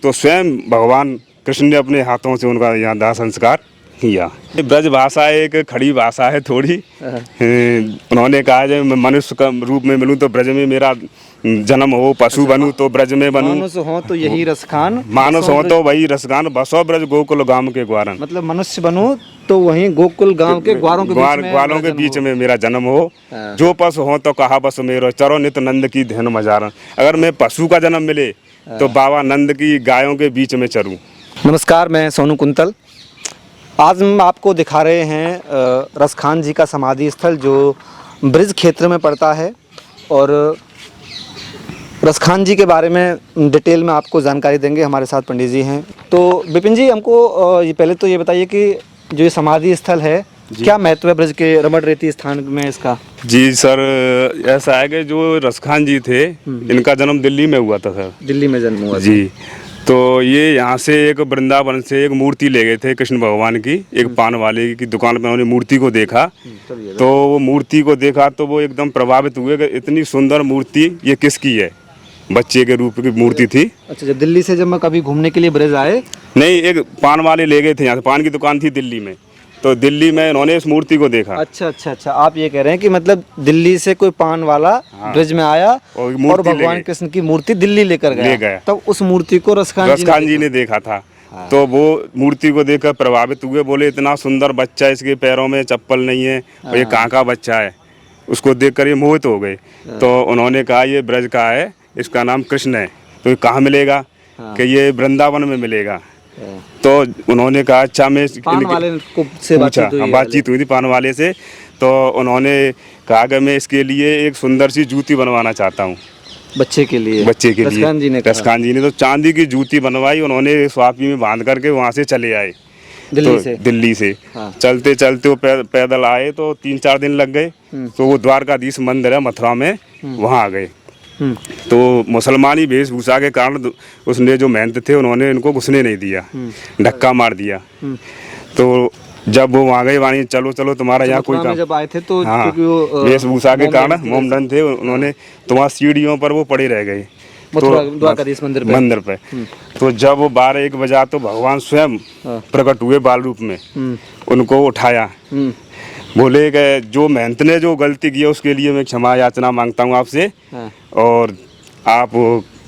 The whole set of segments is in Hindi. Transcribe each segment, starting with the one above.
तो स्वयं भगवान कृष्ण ने अपने हाथों से उनका यहाँ दाह संस्कार किया। ब्रज भाषा एक खड़ी भाषा है थोड़ी। उन्होंने कहा जब मैं मनुष्य का रूप में मिलूँ तो ब्रज में मेरा जन्म हो, पशु बनूं तो ब्रज में बनूं, मानुष हो तो यही रसखान, मानुष हो तो वही रसगान, बसो ब्रज गोकुल गाम के ग्वारन। मतलब मनुष्य बनूं तो वहीं गोकुल गांव के ग्वारों के बीच में मेरा जन्म हो। जो पशु हो तो कहा बस मेरो, चरो नित नंद की ध्यान मजारन। अगर मैं पशु का जन्म मिले तो बाबा नंद की गायों के बीच में चरूं। नमस्कार, मैं सोनू कुंतल। आज हम आपको दिखा रहे हैं रसखान जी का समाधि स्थल जो ब्रिज क्षेत्र में पड़ता है। और रसखान जी के बारे में डिटेल में आपको जानकारी देंगे। हमारे साथ पंडित जी हैं। तो विपिन जी, हमको ये पहले तो ये बताइए कि जो ये समाधि स्थल है क्या महत्व है ब्रज के रमण रेती स्थान में इसका? जी सर, ऐसा है कि जो रसखान जी थे इनका जन्म दिल्ली में हुआ था सर। दिल्ली में जन्म हुआ जी। तो ये यहाँ से एक वृंदावन से एक मूर्ति ले गए थे कृष्ण भगवान की। एक पान वाले की दुकान पर उन्होंने मूर्ति को देखा। तो वो मूर्ति को देखा तो वो एकदम प्रभावित हुए कि इतनी सुंदर मूर्ति ये किसकी है। बच्चे के रूप की मूर्ति थी। अच्छा, जब दिल्ली से जब मैं कभी घूमने के लिए ब्रज आए? नहीं, एक पान वाले ले गए थे यहाँ से, पान की दुकान थी दिल्ली में। तो दिल्ली में इन्होंने इस मूर्ति को देखा। अच्छा, आप ये कह रहे हैं कि मतलब दिल्ली से कोई पान वाला ब्रज में आया और भगवान कृष्ण की मूर्ति दिल्ली लेकर गया। तब उस मूर्ति को रसखान जी ने देखा था। तो वो मूर्ति को देखकर प्रभावित हुए, बोले इतना सुंदर बच्चा, इसके पैरों में चप्पल नहीं है और ये कहाँ का बच्चा है। उसको देखकर ये मोहित हो गए। तो उन्होंने कहा ये ब्रज का है, इसका नाम कृष्ण है। तो ये कहाँ मिलेगा? कि ये वृंदावन में मिलेगा। तो उन्होंने कहा अच्छा, मैं पान वाले को से बातचीत हुई थी पान वाले से। तो उन्होंने कहा कि मैं इसके लिए एक सुंदर सी जूती बनवाना चाहता हूँ बच्चे के लिए। रसखान जी ने तो चांदी की जूती बनवाई। उन्होंने स्वापी में बांध करके वहाँ से चले आए दिल्ली से। चलते चलते वो पैदल आए तो 3-4 दिन लग गए। तो वो द्वारकाधीश मंदिर है मथुरा में, वहाँ आ गए। तो मुसलमानी वेशभूषा के कारण उसने जो महंत थे उन्होंने इनको घुसने नहीं दिया, धक्का मार दिया। तो जब वो वहाँ गए, वहाँ चलो चलो तुम्हारा यहाँ कोई काम। जब आए थे तो वेशभूषा के कारण मोमडन थे उन्होंने, तो वहाँ सीढ़ियों पर वो पड़े रह गए द्वारकाधीश मंदिर पे। तो जब वो 12-1 बजा तो भगवान स्वयं प्रकट हुए बाल रूप में, उनको उठाया। बोले कि जो महंत ने जो गलती की है उसके लिए मैं क्षमा याचना मांगता हूँ आपसे। और आप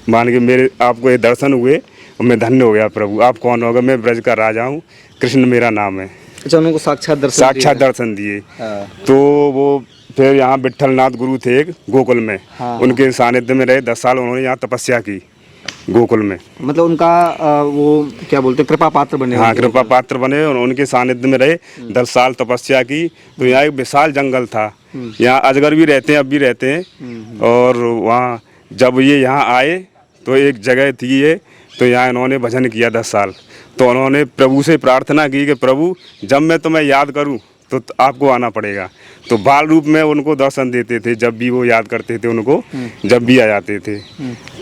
मान के मेरे आपको ये दर्शन हुए और मैं धन्य हो गया प्रभु। आप कौन होगा? मैं ब्रज का राजा हूँ, कृष्ण मेरा नाम है। अच्छा, उनको साक्षात दर्शन दिए। तो वो फिर यहाँ विट्ठलनाथ गुरु थे एक गोकुल में, उनके सानिध्य में रहे 10 साल। उन्होंने यहाँ तपस्या की गोकुल में। मतलब उनका वो क्या बोलते हैं, कृपा पात्र बने? हाँ, कृपा पात्र बने और उनके सानिध्य में रहे 10 साल तपस्या की। तो यहाँ एक विशाल जंगल था। यहाँ अजगर भी रहते हैं, अब भी रहते हैं। और वहाँ जब ये यहाँ आए तो एक जगह थी ये, तो यहाँ इन्होंने भजन किया 10 साल। तो उन्होंने प्रभु से प्रार्थना की कि प्रभु जब मैं तुम्हें याद करूँ तो आपको आना पड़ेगा। तो बाल रूप में उनको दर्शन देते थे, जब भी वो याद करते थे उनको, जब भी आ जाते थे।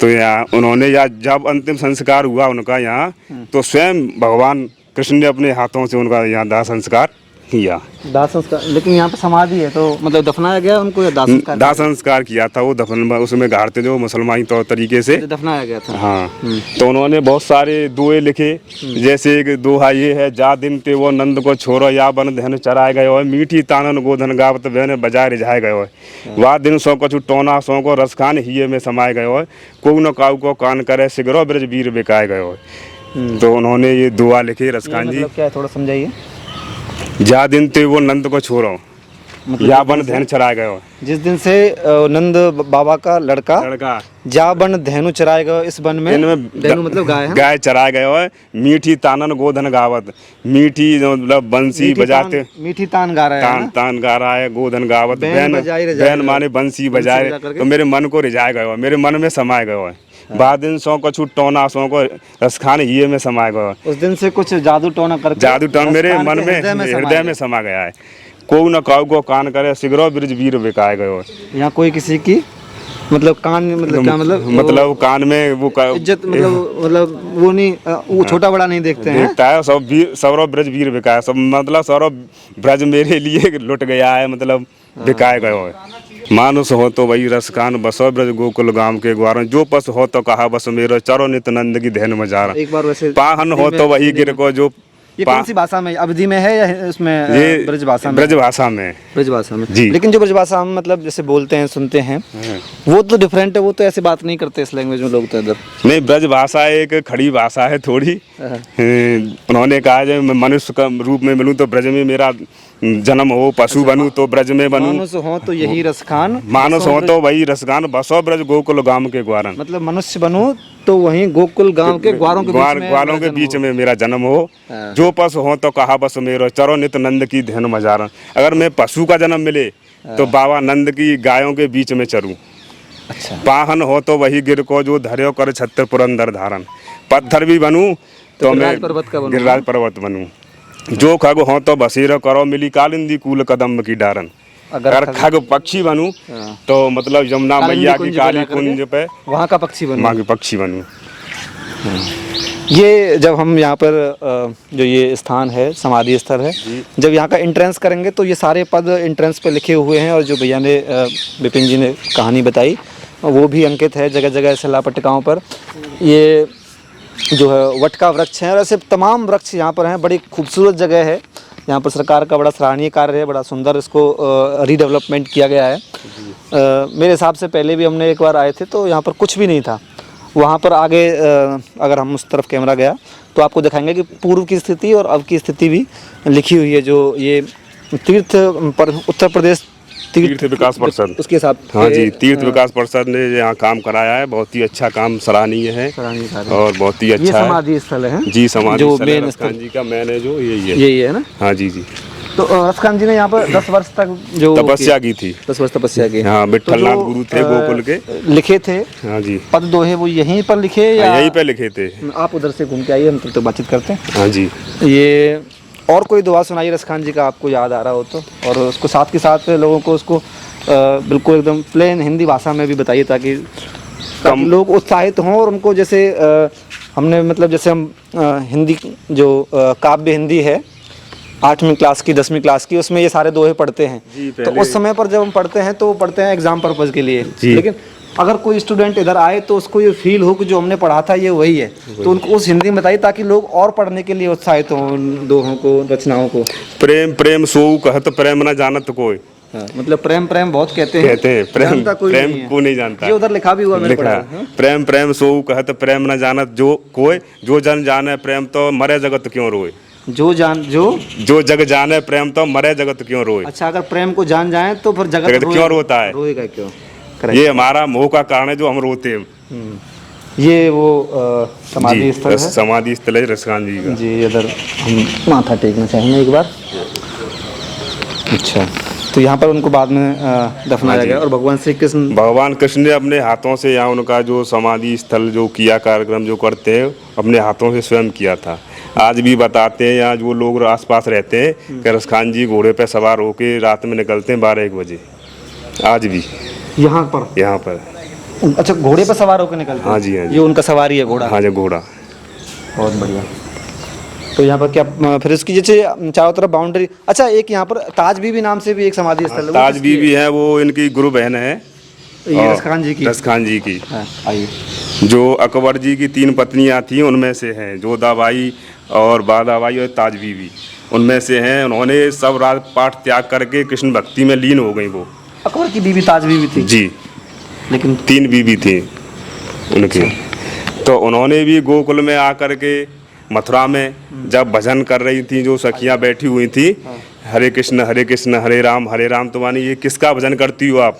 तो यहाँ उन्होंने जब अंतिम संस्कार हुआ उनका यहाँ, तो स्वयं भगवान कृष्ण ने अपने हाथों से उनका यहाँ दाह संस्कार किया। दाह संस्कार? लेकिन यहाँ पे समाधि है तो मतलब दफनाया गया उनको या दाह संस्कार किया था? वो दफन उसमें गाड़ते जो मुसलमानी तौर तरीके से दफनाया गया था। हाँ। तो उन्होंने बहुत सारे दोहे लिखे। जैसे एक दोहा ये है, जा दिन ते वो नंद को छोरो या बन धन चराए गए हो, मीठी तानन गोधन गावत बहन बजाय रिझाए गए हो। वाह दिन सौ कछु टोना सौ को रसखान हिये में समाये गए हो, को न काऊ को कान करे सिगरो ब्रज वीर बिकाए गए हो। तो उन्होंने ये दुआ लिखी रसखान जी। क्या है, थोड़ा समझाइए। जा दिन ते वो नंद को छोड़ो या बन धैन चराए गए हो। जिस दिन से नंद बाबा का लड़का जा बन धेनु चराए गए, इस वन में धेनु मतलब गाय चराए गए हो। मीठी तानन गोधन गावत, मीठी मतलब बंसी बजाते, मीठी तान गा रहा है, तान गा रहा है, गोधन गावत, बैन माने बंसी बजाए। तो मेरे मन को रिझाए गए हो, मेरे मन में समाये गए हो। बाद दिन सौ कछु टोना सौ को रसखान हिये में समा गया। उस दिन से कुछ जादू टोना मेरे मन में हृदय में समा गया है। को न काऊ को कान करे सिगरो ब्रज वीर बिकाए गए। यहाँ कोई किसी की मतलब कान मतलब क्या मतलब कान में वो इज्जत मतलब वो नहीं, वो छोटा बड़ा नहीं देखते हैं। देखता है सब सौरभ ब्रज वीर बिकाए, सब मतलब सौरभ ब्रज मेरे लिए लुट गया है, मतलब बिकाए गए। मानुष हो तो वही रसकान बसो ब्रज गोकुल गाम के ग्वारन, जो पस हो तो कहा बस मेरो चरो नित नंद की धैन मजारा। एक बार वैसे पाहन हो तो वही गिर को जो ये कौन सी भाषा में, अवधि में है या उसमें ये ब्रज भाषा में? ब्रज भाषा में। ब्रज भाषा में जी। लेकिन जो ब्रज भाषा हम मतलब जैसे बोलते हैं सुनते हैं वो तो डिफरेंट है, वो तो ऐसे बात नहीं करते इस लैंग्वेज में लोग तो इधर। नहीं, ब्रज भाषा एक खड़ी भाषा है थोड़ी। उन्होंने कहा जो मैं मनुष्य का रूप में मिलूं तो ब्रज में मेरा जन्म हो, पशु बनूं तो ब्रज में बनूं, मानुष हो तो यही रसखान, मानुष हो तो वही रसगान बसो ब्रज गोकुल गाम के ग्वारन, मतलब मनुष्य बनूं तो वहीं गोकुल गांव के ग्वारों के बीच में ग्वालों के बीच में मेरा जन्म हो। हाँ। जो पशु हो तो कहा बस मेरो चरो नित नंद की धैन मजारन, अगर मैं पशु का जन्म मिले तो बाबा नंद की गायों के बीच में चरूं। अच्छा। पाहन हो तो वही गिर को जो धर्यो कर छत्र पुरंदर धारण, पत्थर भी बनूं तो मैं गिरिराज पर्वत बनूं। जो खग हो तो बसेरा करो मिली कालिंदी कूल कदम की डारन, अगर खग पक्षी बनूं तो मतलब यमुना मैया की काली कुंज पे वहाँ का पक्षी बनूं, वहाँ के पक्षी बनूं। ये जब हम यहाँ पर जो ये स्थान है समाधि स्थल है, जब यहाँ का एंट्रेंस करेंगे तो ये सारे पद एंट्रेंस पे लिखे हुए हैं, और जो भैया ने विपिन जी ने कहानी बताई वो भी अंकित है जगह जगह शिला पट्टिकाओं पर। ये जो है वट का वृक्ष है, और ऐसे तमाम वृक्ष यहाँ पर हैं। बड़ी खूबसूरत जगह है, यहाँ पर सरकार का बड़ा सराहनीय कार्य है, बड़ा सुंदर इसको रीडेवलपमेंट किया गया है। मेरे हिसाब से पहले भी हमने एक बार आए थे तो यहाँ पर कुछ भी नहीं था। वहाँ पर आगे अगर हम उस तरफ कैमरा गया तो आपको दिखाएंगे कि पूर्व की स्थिति और अब की स्थिति भी लिखी हुई है। जो ये उत्तर प्रदेश तीर्थ विकास परिषद उसके साथ, हाँ जी, तीर्थ विकास परिषद ने यहाँ काम कराया है, बहुत ही अच्छा काम, सराहनीय है और बहुत ही अच्छा ये समाधि स्थल है जी। समाधि जो स्थल मेन रसखान जी का मैंने जो यही है ना। हाँ जी जी। तो रसखान जी ने यहाँ पर 10 वर्ष तक जो तपस्या की थी, 10 वर्ष तपस्या की। हाँ, विट्ठल नाथ गुरु थे गोकुल के, लिखे थे। हाँ जी, पद दोहे वो यहीं पर लिखे या यहीं पे लिखे थे? आप उधर से घूम के आइए, हम तब तक बातचीत करते हैं। हाँ जी। ये और कोई दुआ सुनाइए रसखान जी का आपको याद आ रहा हो तो, और उसको साथ के साथ लोगों को उसको बिल्कुल एकदम प्लेन हिंदी भाषा में भी बताइए ताकि लोग उत्साहित हों और उनको जैसे हमने मतलब जैसे हम हिंदी जो काव्य हिंदी है 8वीं क्लास की 10वीं क्लास की, उसमें ये सारे दोहे पढ़ते हैं। तो उस समय पर जब हम पढ़ते हैं तो पढ़ते हैं एग्जाम पर्पज के लिए, लेकिन अगर कोई स्टूडेंट इधर आए तो उसको ये फील हो कि जो हमने पढ़ा था ये वही है, तो उनको उस हिंदी में बताइए ताकि लोग और पढ़ने के लिए उत्साहित हों उन दोहों को, रचनाओं को। प्रेम प्रेम सोऊ कहत प्रेम न जानत कोई। हाँ, मतलब प्रेम प्रेम बहुत कहते हैं प्रेम प्रेम को नहीं जानता। ये उधर लिखा भी हुआ मैंने पढ़ा। प्रेम प्रेम सोऊ कहत प्रेम न जानत जो कोई, जो जन जाने प्रेम तो मरे जगत क्यों रोए। जो जग जाने प्रेम तो मरे जगत क्यों रोए। अच्छा, अगर प्रेम को जान जाए तो फिर जगत क्यों रोता है, रोएगा क्यों। ये हमारा मोह का कारण है जो हम रोते हैं। ये वो समाधि स्थल है, समाधि स्थल है रसखान जी का जी। इधर हम माथा टेकना चाहेंगे एक बार। अच्छा, तो यहाँ पर उनको बाद में दफनाया गया। और भगवान कृष्ण ने अपने हाथों से यहाँ उनका जो समाधि स्थल जो किया, कार्यक्रम जो करते हैं अपने हाथों से स्वयं किया था। आज भी बताते हैं यहाँ जो लोग आसपास रहते हैं कि रसखान जी घोड़े पे सवार होके रात में निकलते हैं 12-1 बजे, आज भी यहाँ पर। अच्छा, घोड़े पर सवार होकर निकलते हैं? हाँ जी, हाँ जी। ये उनका सवारी है घोड़ा? हाँ जी, घोड़ा। बहुत बढ़िया। तो यहाँ पर क्या फिर इसकी जैसे चारों तरफ बाउंड्री। अच्छा, एक यहाँ पर ताज बीबी नाम से भी एक समाधि स्थल है। ताज बीबी है, वो इनकी गुरु बहन है, ये रसखान जी की। रसखान जी की। आइए। जो अकबर जी की 3 पत्नियां थी उनमें से हैं, जोधाबाई और बादाबाई और ताज बीबी, उनमें से हैं। उन्होंने सब राजपाट त्याग करके कृष्ण भक्ति में लीन हो गई। वो अकबर की बीबी ताज बीबी थी जी, लेकिन 3 बीबी थी उनके। तो उन्होंने भी गोकुल में आकर के मथुरा में जब भजन कर रही थी, जो सखियां बैठी हुई थी, हरे कृष्ण हरे राम, तो मानी ये किसका भजन करती हो आप।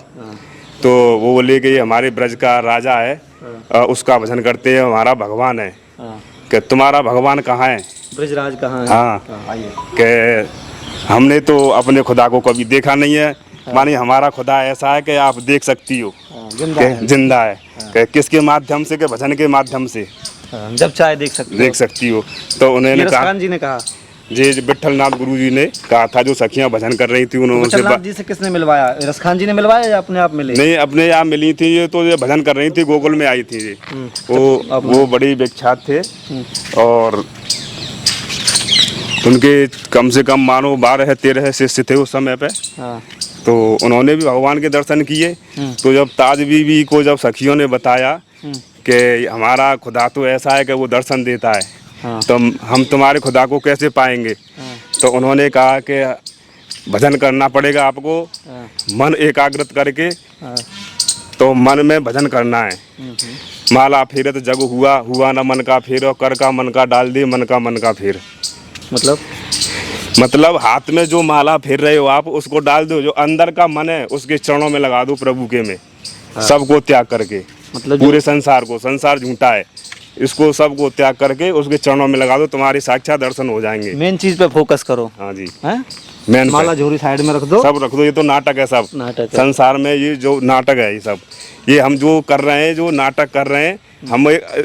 तो वो बोले कि ये हमारे ब्रज का राजा है, उसका भजन करते हैं, हमारा भगवान है। कि तुम्हारा भगवान कहाँ है, ब्रजराज कहाँ है। हाँ, कि हमने तो अपने खुदा को कभी देखा नहीं है, मानी हमारा खुदा ऐसा है कि आप देख सकती हो, जिंदा है। कि किसके माध्यम से, के भजन के माध्यम से, जब चाहे देख सकती हो। तो उन्होंने कहा, जी ने कहा, जी विट्ठल नाथ गुरु जी ने कहा था, जो सखियां भजन कर रही थी उन्होंने जी से किसने मिलवाया, रसखान जी ने मिलवाया या अपने आप मिली? नहीं, अपने आप मिली थी। ये तो ये भजन कर रही थी, गोकुल में आई थी। वो बड़ी विख्यात थे और उनके कम से कम मानो 12-13 शिष्य थे उस समय पे। तो उन्होंने भी भगवान के दर्शन किए। तो जब ताज बीबी को जब सखियों ने बताया कि हमारा खुदा तो ऐसा है कि वो दर्शन देता है, हाँ। तो हम तुम्हारे खुदा को कैसे पाएंगे। तो उन्होंने कहा कि भजन करना पड़ेगा आपको, मन एकाग्रत करके, तो मन में भजन करना है। माला फेरत जग हुआ, हुआ न मन का फेर, और कर का मन का डाल दे, मन का फेर। मतलब हाथ में जो माला फेर रहे हो आप, उसको डाल दो, जो अंदर का मन है उसके चरणों में लगा दो प्रभु के में। सबको त्याग करके, मतलब पूरे संसार को, संसार झूठा है, इसको सबको त्याग करके उसके चरणों में लगा दो, तुम्हारे साक्षात दर्शन हो जाएंगे। मेन चीज पे फोकस करो। हाँ जी, हैं? मेन माला झोरी साइड में रख दो, सब रख दो। ये तो नाटक है, सब नाटक है। संसार में ये जो नाटक है, ये सब ये हम जो कर रहे हैं, जो नाटक कर रहे हैं,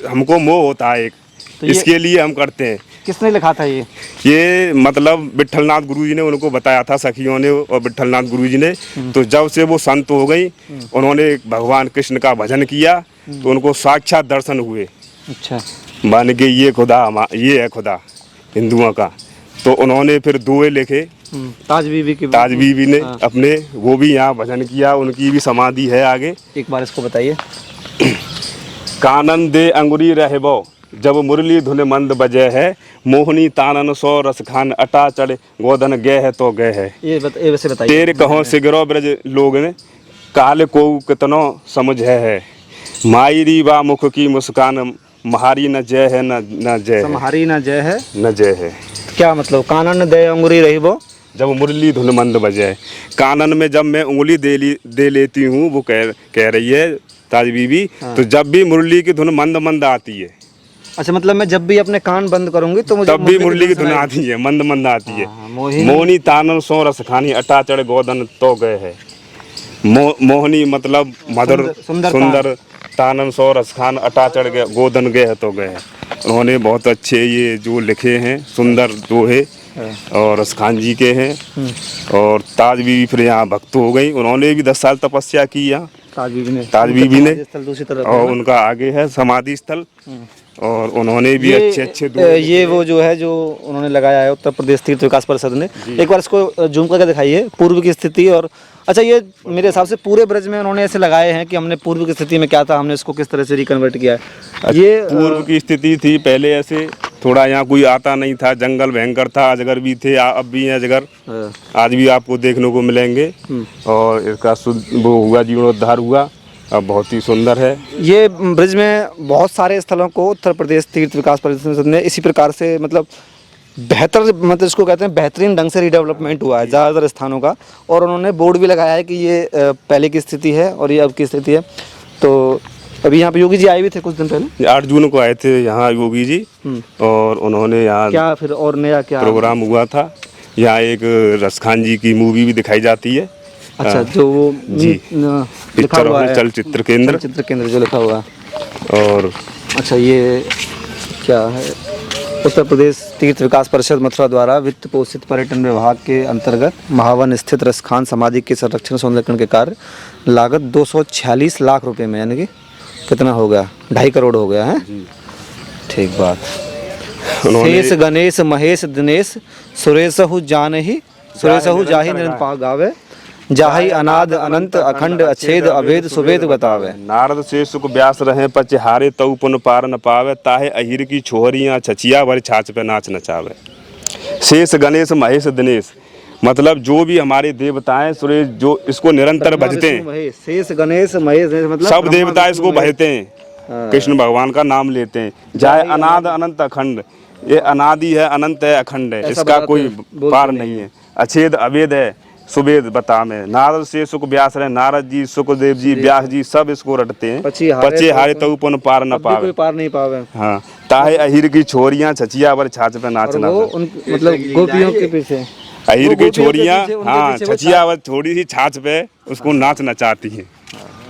हमको मोह होता है एक, तो ये इसके लिए हम करते हैं। किसने लिखा था ये मतलब विट्ठलनाथ गुरुजी ने उनको बताया था, सखियों ने और विट्ठलनाथ गुरुजी ने। तो जब से वो संत हो गई, उन्होंने भगवान कृष्ण का भजन किया, तो उनको साक्षात दर्शन हुए। अच्छा, मान के ये खुदा, ये है खुदा हिंदुओं का। तो उन्होंने फिर दुए लिखे, ताज बीबी की, ताज बीबी ने अपने, वो भी यहाँ भजन किया, उनकी भी समाधि है आगे। एक बार इसको बताइए। कानन दे अंगुरी रहबो, जब मुरली धुन मंद बजे है, मोहनी तानन सौ रस खान, अटा चढ़े गोदन गए है तो गए है। ये वैसे बताइए। तेरे कहो सिगरो ब्रज लोग ने, काल को कितनो समझ है, मायरी बा मुख की मुस्कान, महारी न जय है न जय है, सम्हारी न जय है न जय है। क्या मतलब? कानन दे अंगुरी रहबो, जब मुरली धुन मंद बजे, कानन में जब मैं उंगली दे लेती हूँ, वो कह रही है ताज बीबी, तो जब भी मुरली की धुन मंद मंद आती है। अच्छा, मतलब मैं जब भी अपने कान बंद करूंगी तो मुझे तब भी मुरली की धुन आती है, मंद मंद आती है। मोहनी तानन सो रस खानी, अटा चढ़ गोदन तो गए है। मोहनी मतलब मधुर, सुंदर, तानन सो रस खान, अटा चढ़ गए गोदन गए है तो गए है। उन्होंने बहुत अच्छे ये जो लिखे हैं, सुंदर दोहे, और रसखान जी के हैं। और ताज बीबी फिर यहाँ भक्त हो गई, उन्होंने भी 10 साल तपस्या की यहाँ, ताज बीबी ने। और उनका आगे है समाधि स्थल, और उन्होंने भी अच्छे ये वो जो है, जो उन्होंने लगाया है उत्तर प्रदेश तीर्थ विकास परिषद ने। एक बार इसको जूम करके दिखाइए, पूर्व की स्थिति। और अच्छा, ये मेरे हिसाब से पूरे ब्रज में उन्होंने ऐसे लगाए हैं कि हमने पूर्व की स्थिति में क्या था, हमने इसको किस तरह से रिकन्वर्ट किया है। ये पूर्व की स्थिति थी पहले, ऐसे थोड़ा यहाँ कोई आता नहीं था, जंगल भयंकर था, अजगर भी थे, अब भी हैं अजगर, आज भी आपको देखने को मिलेंगे। और इसका वो हुआ, जीर्णोद्धार हुआ, अब बहुत ही सुंदर है। ये ब्रिज में बहुत सारे स्थलों को उत्तर प्रदेश तीर्थ विकास परिषद ने इसी प्रकार से, मतलब बेहतर, मतलब इसको कहते हैं बेहतरीन ढंग से रिडेवलपमेंट हुआ है ज़्यादातर स्थानों का। और उन्होंने बोर्ड भी लगाया है कि ये पहले की स्थिति है और ये अब की स्थिति है। तो अभी यहाँ पे योगी जी आए भी थे कुछ दिन पहले, 8 जून को आए थे यहाँ योगी जी, और उन्होंने यहाँ क्या फिर और नया क्या प्रोग्राम हुआ था। यहाँ एक रसखान जी की मूवी भी दिखाई जाती है। अच्छा, जो वो लिखा हुआ है चलचित्र केंद्र जो लिखा हुआ है। और अच्छा, ये क्या है? उत्तर प्रदेश तीर्थ विकास परिषद मथुरा द्वारा वित्त पोषित पर्यटन विभाग के अंतर्गत महावन स्थित रसखान समाधि के संरक्षण सौंदर्यीकरण के कार्य, लागत 246 लाख रुपए में, यानी कि कितना हो गया, 2.5 करोड़ हो गया है। ठीक बात। शेष गणेश महेश दिनेश सुरेशहु जानहि, सुरेशहु जाहि निरंपा गावे, जाहि अनाद अनंत अखंड अछेद अभेद सुवेद बतावे। नारद से सुख व्यास रहे पचहारे, तऊ पुन पार न पावे, ताहे अहिर की छोहरियाँ छचिया भर छाछ पे नाच नचावे। शेष गणेश महेश दिनेश, मतलब जो भी हमारे देवताएं सुरेश, जो इसको निरंतर भजते हैं। शेष गणेश महेश मतलब सब देवता इसको भजते हैं, कृष्ण भगवान का नाम लेते हैं। जाए अनाद अनंत अखंड, ये अनादि है, अनंत है, अखंड है, इसका कोई पार नहीं है। अछेद अवेद है, सुवेद बता में। नारद से सुख व्यास रहे, नारद जी, सुखदेव जी, व्यास जी सब इसको रटते हैं। पचे हारे तऊ पुन पार न पावे, कोई पार नहीं पावे। हाँ, ताहे अहिर की छोरियाँ छचिया वर छाछ पे नाचना, मतलब गोपियों के पीछे अहिर की छोरियाँ, हाँ, छचिया वर थोड़ी सी छाछ पे उसको नाच नचाती हैं।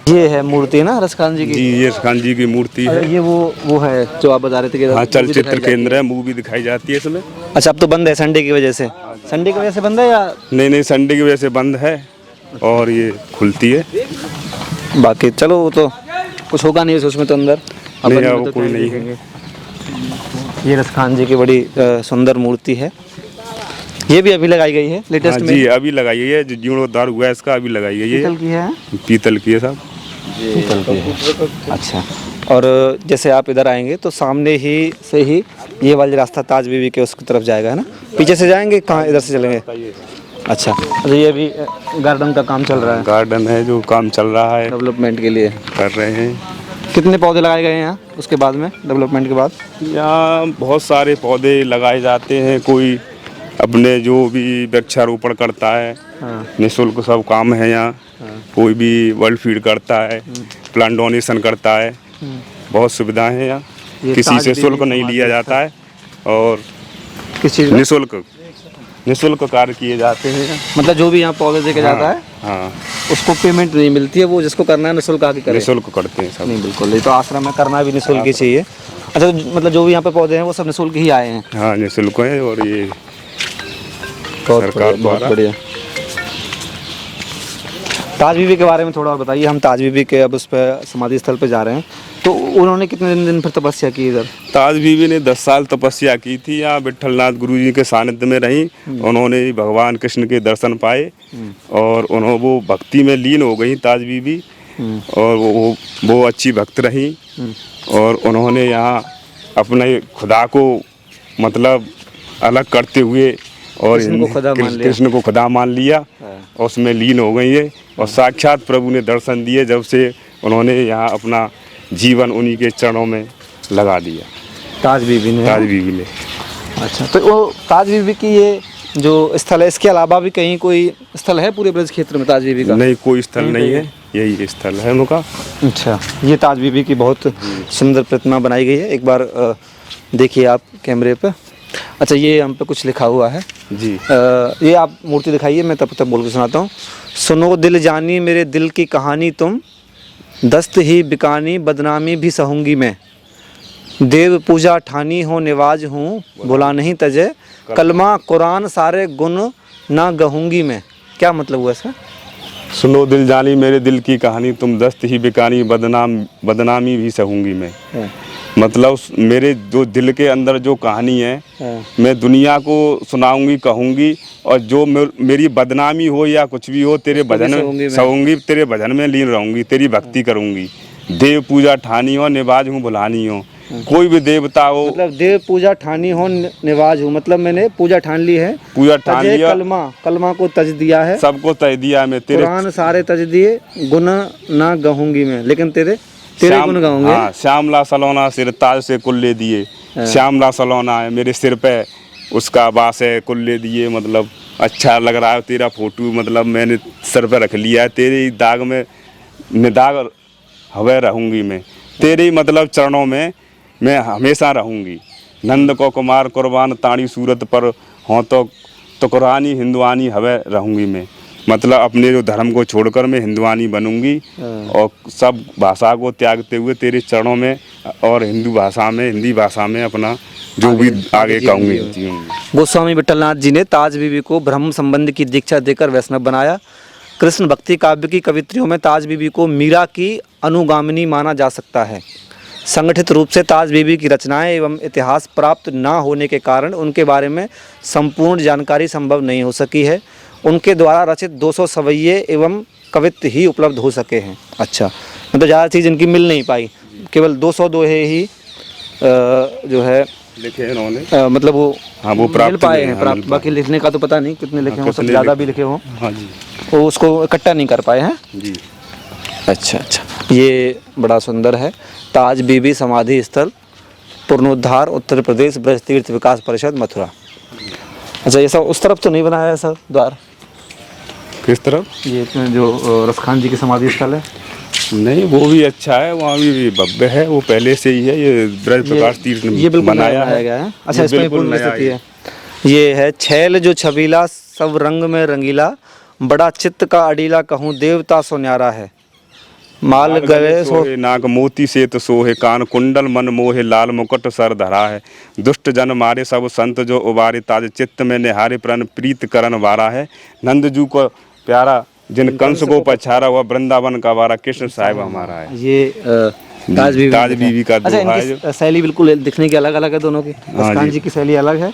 ये है मूर्ति ना रसखान जी की? जी, ये रसखान जी की मूर्ति है। ये वो है जो आप बता रहे थे कि हाँ, चलचित्र केंद्र है, मूवी दिखाई जाती है इसमें। अच्छा, अब तो बंद है संडे की वजह से? संडे की वजह से बंद है या नहीं, संडे की वजह से बंद है, और ये खुलती है। बाकी चलो, वो तो कुछ होगा नहीं उसमें तो अंदर नहीं, वो कोई नहीं है। ये रसखान जी की बड़ी सुंदर मूर्ति है। ये भी अभी लगाई गई है लेटेस्ट हाँ में? जी, अभी लगाई गई है, जो जीर्णोद्धार हुआ है इसका, अभी लगाई गई पीतल है। की है? पीतल की है साहब। पीतल की है। अच्छा, और जैसे आप इधर आएंगे तो सामने ही से ही ये वाली रास्ता ताज बीबी के उसकी तरफ जाएगा, है ना? पीछे से जाएंगे, कहाँ इधर से चलेंगे? अच्छा, तो ये अभी गार्डन का काम चल रहा है, गार्डन है जो काम चल रहा है, डेवलपमेंट के लिए। कर रहे हैं। कितने पौधे लगाए गए हैं यहाँ उसके बाद में, डेवलपमेंट के बाद? यहाँ बहुत सारे पौधे लगाए जाते हैं, कोई अपने जो भी वृक्षारोपण करता है, हाँ। निःशुल्क सब काम है यहाँ। कोई भी वर्ल्ड फीड करता है, प्लांट डोनेशन करता है, बहुत सुविधाएं हैं यहाँ, ये किसी ताज से बीबी शुल्क नहीं लिया जाता है और किस चीज़ का? निःशुल्क कार्य किए जाते हैं। मतलब जो भी यहाँ पौधे देके जाता है हाँ, उसको पेमेंट नहीं मिलती है, वो जिसको करना है निःशुल्क आके करे। निःशुल्क करते हैं सब। नहीं बिल्कुल, ये तो आश्रम में करना भी निःशुल्क ही चाहिए। अच्छा, तो मतलब जो भी यहाँ पे पौधे हैं वो सब निःशुल्क ही आए हैं? हाँ, निःशुल्क है और ये बहुत सरकार बढ़िया, बहुत द्वारा। बढ़िया। ताज बीबी के बारे में थोड़ा और बताइए। हम ताज बीबी के अब उस पर समाधि स्थल पे जा रहे हैं, तो उन्होंने कितने दिन फिर तपस्या की इधर? ताज बीबी ने 10 साल तपस्या की थी यहाँ, विट्ठलनाथ गुरु जी के सानिध्य में रही। उन्होंने भगवान कृष्ण के दर्शन पाए और उन्होंने वो भक्ति में लीन हो गई ताज बीबी, और वो अच्छी भक्त रही। और उन्होंने यहाँ अपने खुदा को मतलब अलग करते हुए और कृष्ण को खुदा मान लिया और उसमें लीन हो गई है। और साक्षात प्रभु ने दर्शन दिए जब से उन्होंने यहाँ अपना जीवन उन्हीं के चरणों में लगा दिया, ताज बीबी ने। ताज बीबी ने। अच्छा, तो वो ताज बीबी की ये जो स्थल है, इसके अलावा भी कहीं कोई स्थल है पूरे ब्रज क्षेत्र में ताज बीबी का? नहीं, कोई स्थल नहीं है, यही स्थल है उनका। अच्छा, ये ताज बीबी की बहुत सुंदर प्रतिमा बनाई गई है, एक बार देखिए आप कैमरे पे। अच्छा, ये हम पे कुछ लिखा हुआ है जी। ये आप मूर्ति दिखाइए, मैं तब तक बोल के सुनाता हूँ। सुनो दिल जानी मेरे दिल की कहानी तुम, दस्त ही बिकानी बदनामी भी सहूंगी मैं, देव पूजा ठानी हो निवाज हूँ भुला नहीं तजे, कलमा कुरान सारे गुण ना गहूंगी मैं। क्या मतलब हुआ इसका? सुनो दिल जानी मेरे दिल की कहानी तुम, दस्त ही बिकानी बदनामी भी सहूंगी मैं। मतलब मेरे जो दिल के अंदर जो कहानी है मैं दुनिया को सुनाऊंगी, कहूंगी, और जो मेरी बदनामी हो या कुछ भी हो तेरे भजन में सहूंगी, तेरे भजन में लीन रहूंगी, तेरी भक्ति करूंगी। देव पूजा ठानी हो निवाज हूँ भुलानी हो। कोई भी देवता हो, मतलब देव पूजा ठानी हो निवाज हूँ, मतलब मैंने पूजा ठान ली है, पूजा ठान लिया, कलमा को तज दिया है, सबको तज दिया मैं, तेरे कुरान सारे तज दिए, गुण ना गहूंगी मैं, लेकिन तेरे गुण गाऊंगे। हाँ, श्यामला सलोना सिर ताज से कुल्ले दिए। श्यामला सलोना है मेरे सिर पे, उसका वास है, कुल्ले दिए, मतलब अच्छा लग रहा है तेरा फोटो, मतलब मैंने सर पे रख लिया है, तेरे ही दाग में निदाग हवे रहूंगी मैं, तेरे ही मतलब चरणों में मैं हमेशा रहूंगी। नंद को कुमार कुर्बान ताड़ी सूरत पर हों तो कुरानी हिंदुआनी हवे रहूंगी मैं, मतलब अपने जो धर्म को छोड़कर मैं हिंदुआनी बनूंगी और सब भाषा को त्यागते हुए तेरे चरणों में और हिंदी भाषा में अपना जो भी आगे कहूँगी। गोस्वामी विट्ठलनाथ जी ने ताज बीबी को ब्रह्म संबंध की दीक्षा देकर वैष्णव बनाया। कृष्ण भक्ति काव्य की कवित्रियों में ताज बीबी को मीरा की अनुगामिनी माना जा सकता है। संगठित रूप से ताज बीबी की रचनाएं एवं इतिहास प्राप्त न होने के कारण उनके बारे में संपूर्ण जानकारी संभव नहीं हो सकी है। उनके द्वारा रचित 200 सवैये एवं कवित्व ही उपलब्ध हो सके हैं। अच्छा, मतलब ज़्यादा चीज़ इनकी मिल नहीं पाई, केवल 200 दोहे ही जो है लिखे इन्होंने, मतलब वो हाँ वो प्राप्त मिल पाए हैं, प्राप्त। बाकी लिखने का तो पता नहीं कितने लिखे हों, सब ज़्यादा भी लिखे हों। हाँ जी, वो उसको इकट्ठा नहीं कर पाए हैं जी। अच्छा, ये बड़ा सुंदर है। ताज बीबी समाधि स्थल, पुनरुद्धार, उत्तर प्रदेश ब्रज तीर्थ विकास परिषद, मथुरा। अच्छा, ये सब उस तरफ तो नहीं बनाया है सर द्वार? किस तरफ? ये जो रसखान जी की समाधि स्थल है? नहीं, वो भी अच्छा है, वहाँ भी भव्य है, वो पहले से ही है। ये ब्रज प्रकाश तीर्थ ये बिल्कुल बनाया गया है। अच्छा, इसमें पूर्ण स्थिति है। ये है छैल जो छबीला सब रंग में रंगीला, बड़ा चित्त का अडीला कहूँ देवता सो न्यारा है। माल गले सोहे नाग मोती सेत सोहे, कान कुंडल मन मोहे, लाल मुकुट सर धरा है। दुष्ट जन मारे सब संत जो उबारे, ताज चित्त में निहारे प्रण प्रीत करण वारा है। नंदजू को प्यारा जिन कंस को पछारा, हुआ वृंदावन का वारा, कृष्ण साहिब हमारा है। ये ताज बीबी का दोहा है। शैली बिल्कुल दिखने की अलग अलग है दोनों की। रसखान जी की शैली अलग है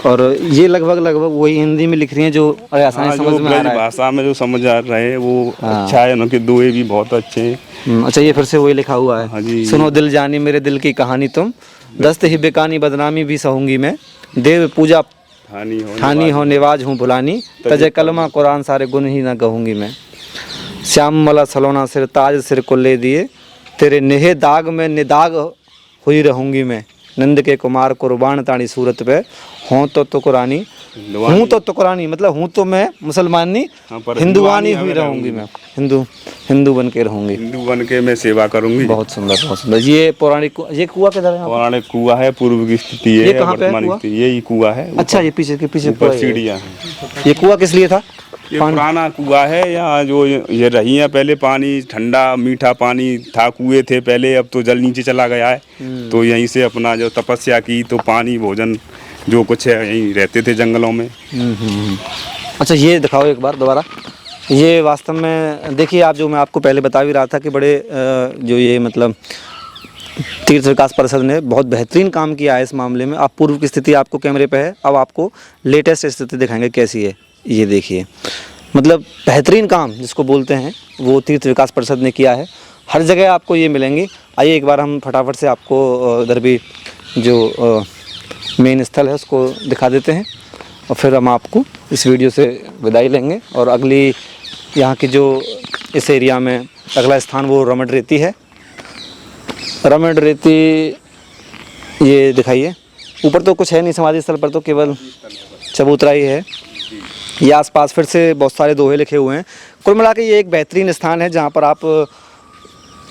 और ये लगभग वही हिंदी में लिख रही हैं जो आसानी हाँ, समझ जो में आ ब्रज रहा है। भाषा में जो समझ आ रहे हैं वो अच्छा है, उनके दोहे भी बहुत अच्छे हैं। अच्छा, ये फिर से वही लिखा हुआ है। हाँ जी। सुनो दिल जानी मेरे दिल की कहानी तुम, दस्त ही बेकानी बदनामी भी सहूंगी मैं, देव पूजा ठानी हो निवाज हूँ भुलानी, तजे कलमा कुरान सारे गुन ही न कहूँगी मैं। श्याम मला सलोना सिर ताज सिर को ले दिए, तेरे नेहे दाग में निदाग हुई रहूँगी मैं, नंद के कुमार कुर्बान तानी सूरत पे, हों तो तुकुरानी, हूँ तो तुकुरानी मतलब हूँ तो मैं मुसलमानी, हाँ, पर हिंदुवानी हुई रहूँगी मैं, हिंदू बन के रहूँगी। हिंदू बन के मैं सेवा करूंगी। बहुत सुंदर, बहुत सुंदर। ये पौराणिक ये कुआं किधर है? पौराणिक कुआं है, पूर्व की स्थिति ये है, कहाँ पे है वर्तमान कुआं? स्थिति यही कुआं है। अच्छा, ये पीछे के पीछे कुआं ऊपर है। सीढ़ियाँ हैं। ये कुआं किस लिए था? ये पुराना कुआं है, यहाँ जो ये रही है पहले पानी ठंडा मीठा पानी था, कुएं थे पहले, अब तो जल नीचे चला गया है। तो यहीं से अपना जो तपस्या की तो पानी भोजन जो कुछ है यहीं रहते थे जंगलों में। अच्छा, ये दिखाओ एक बार दोबारा। ये वास्तव में देखिए, आप जो मैं आपको पहले बता भी रहा था कि बड़े जो ये मतलब तीर्थ विकास परिषद ने बहुत बेहतरीन काम किया है इस मामले में। आप पूर्व की स्थिति आपको कैमरे पे है, अब आपको लेटेस्ट स्थिति दिखाएंगे कैसी है। ये देखिए, मतलब बेहतरीन काम जिसको बोलते हैं वो तीर्थ विकास परिषद ने किया है। हर जगह आपको ये मिलेंगे। आइए एक बार हम फटाफट से आपको इधर भी जो मेन स्थल है उसको दिखा देते हैं और फिर हम आपको इस वीडियो से विदाई लेंगे। और अगली यहाँ की जो इस एरिया में अगला स्थान वो रमण रेती है। रमण रेती ये दिखाइए। ऊपर तो कुछ है नहीं समाधि स्थल पर, तो केवल चबूतरा ही है। ये आसपास फिर से बहुत सारे दोहे लिखे हुए हैं। कुल मिला के ये एक बेहतरीन स्थान है जहाँ पर आप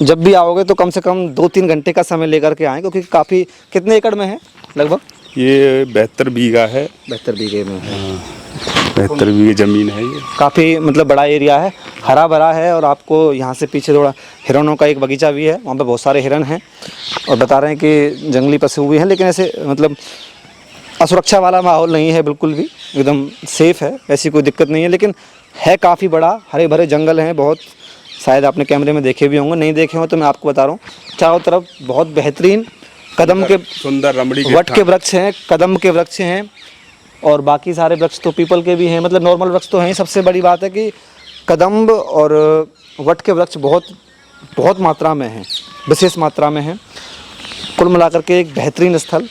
जब भी आओगे तो कम से कम 2-3 घंटे का समय लेकर के आएँ, क्योंकि काफ़ी कितने एकड़ में है लगभग? ये 72 बीघा है। 72 बीघे में है। 72 बीघे जमीन है ये। काफ़ी मतलब बड़ा एरिया है, हरा भरा है। और आपको यहाँ से पीछे थोड़ा हिरणों का एक बगीचा भी है, वहाँ पे बहुत सारे हिरण हैं। और बता रहे हैं कि जंगली पशु भी हैं, लेकिन ऐसे मतलब असुरक्षा वाला माहौल नहीं है, बिल्कुल भी एकदम सेफ है, ऐसी कोई दिक्कत नहीं है। लेकिन है काफ़ी बड़ा, हरे भरे जंगल हैं बहुत। शायद आपने कैमरे में देखे भी होंगे, नहीं देखे हो तो मैं आपको बता रहा हूँ। चारों तरफ बहुत बेहतरीन कदम के सुंदर रमणी वट के वृक्ष हैं, कदम के वृक्ष हैं, और बाकी सारे वृक्ष तो पीपल के भी हैं। मतलब नॉर्मल वृक्ष तो हैं। सबसे बड़ी बात है कि कदम्ब और वट के वृक्ष बहुत मात्रा में हैं, विशेष मात्रा में हैं। कुल मिलाकर के एक बेहतरीन स्थल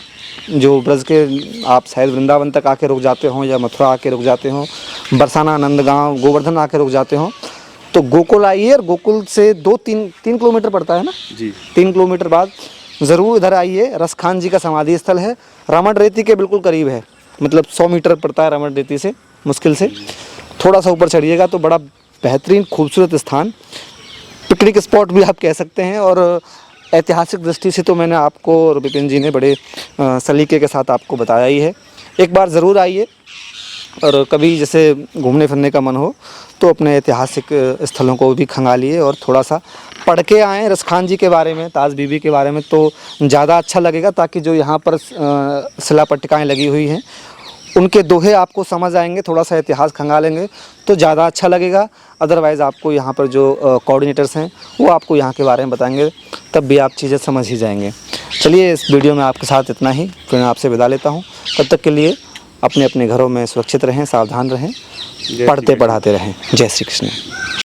जो ब्रज के आप शायद वृंदावन तक आके रुक जाते हो या मथुरा आके रुक जाते हो, बरसाना, नंदगांव, गोवर्धन आके रुक जाते हो, तो गोकुल आइए। और गोकुल से 2-3 किलोमीटर पड़ता है ना जी, 3 किलोमीटर बाद ज़रूर इधर आइए। रसखान जी का समाधि स्थल है, रमण रेती के बिल्कुल करीब है। मतलब 100 मीटर पड़ता है रमण रेती से, मुश्किल से। थोड़ा सा ऊपर चढ़िएगा तो बड़ा बेहतरीन खूबसूरत स्थान, पिकनिक स्पॉट भी आप कह सकते हैं। और ऐतिहासिक दृष्टि से तो मैंने आपको और विपिन जी ने बड़े सलीके के साथ आपको बताया ही है। एक बार ज़रूर आइए। और कभी जैसे घूमने फिरने का मन हो तो अपने ऐतिहासिक स्थलों को भी खंगालिए और थोड़ा सा पढ़ के आएँ रसखान जी के बारे में, ताज बीबी के बारे में, तो ज़्यादा अच्छा लगेगा। ताकि जो यहाँ पर शिला पट्टिकाएँ लगी हुई हैं उनके दोहे आपको समझ आएंगे, थोड़ा सा इतिहास खंगालेंगे तो ज़्यादा अच्छा लगेगा। अदरवाइज़ आपको यहाँ पर जो कोऑर्डिनेटर्स हैं वो आपको यहाँ के बारे में बताएंगे, तब भी आप चीज़ें समझ ही जाएंगे। चलिए, इस वीडियो में आपके साथ इतना ही, फिर मैं आपसे विदा लेता हूँ। तब तक के लिए अपने अपने घरों में सुरक्षित रहें, सावधान रहें, पढ़ते पढ़ाते रहें। जय श्री कृष्ण।